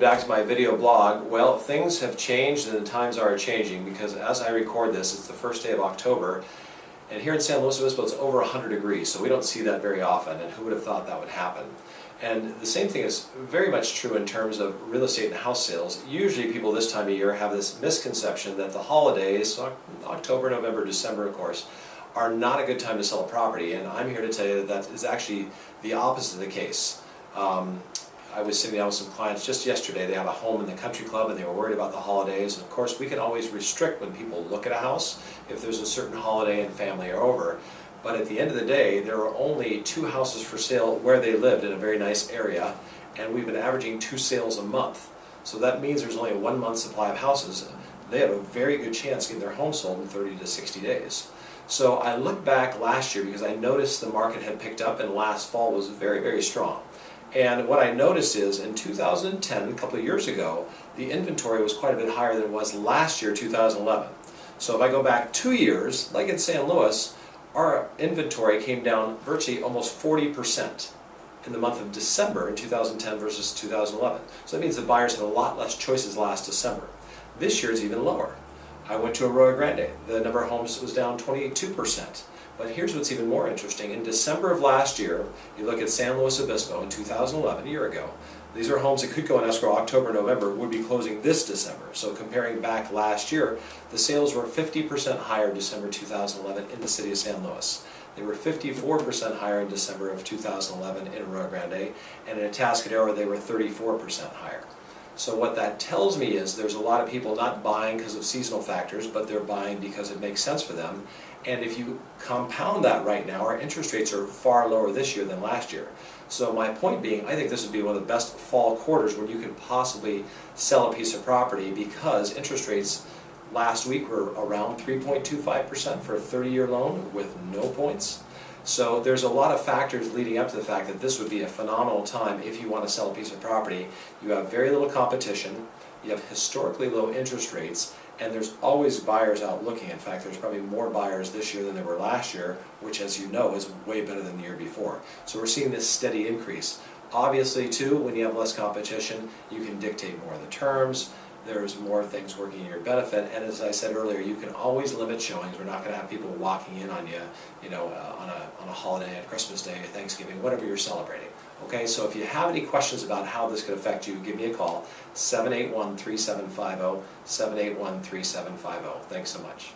back to my video blog. Well, things have changed and the times are changing because as I record this, it's the first day of October, and here in San Luis Obispo it's over 100 degrees, so we don't see that very often, and who would have thought that would happen? And the same thing is very much true in terms of real estate and house sales. Usually people this time of year have this misconception that the holidays, October, November, December of course, are not a good time to sell a property, and I'm here to tell you that is actually the opposite of the case. I was sitting down with some clients just yesterday. They have a home in the country club and they were worried about the holidays. And of course we can always restrict when people look at a house if there's a certain holiday and family are over. But at the end of the day, there are only 2 houses for sale where they lived in a very nice area, and we've been averaging 2 sales a month. So that means there's only a 1 month supply of houses. They have a very good chance of getting their home sold in 30 to 60 days. So I looked back last year because I noticed the market had picked up and last fall was very, very strong. And what I noticed is in 2010, a couple of years ago, the inventory was quite a bit higher than it was last year, 2011. So if I go back 2 years, like in San Luis, our inventory came down virtually almost 40% in the month of December in 2010 versus 2011. So that means the buyers had a lot less choices last December. This year is even lower. I went to Arroyo Grande. The number of homes was down 22%. But here's what's even more interesting. In December of last year, you look at San Luis Obispo in 2011, a year ago, these are homes that could go in escrow October, November, would be closing this December. So comparing back last year, the sales were 50% higher December 2011 in the city of San Luis. They were 54% higher in December of 2011 in Arroyo Grande, and in Atascadero they were 34% higher. So what that tells me is there's a lot of people not buying because of seasonal factors, but they're buying because it makes sense for them. And if you compound that right now, our interest rates are far lower this year than last year. So my point being, I think this would be one of the best fall quarters when you could possibly sell a piece of property because interest rates last week were around 3.25% for a 30-year loan with no points. So there's a lot of factors leading up to the fact that this would be a phenomenal time if you want to sell a piece of property. You have very little competition, you have historically low interest rates, and there's always buyers out looking. In fact, there's probably more buyers this year than there were last year, which, as you know, is way better than the year before. So we're seeing this steady increase. Obviously, too, when you have less competition, you can dictate more of the terms. There's more things working in your benefit, and as I said earlier, you can always limit showings. We're not going to have people walking in on you, on a holiday, on Christmas Day, Thanksgiving, whatever you're celebrating. Okay, so if you have any questions about how this could affect you, give me a call, 781-3750, 781-3750. Thanks so much.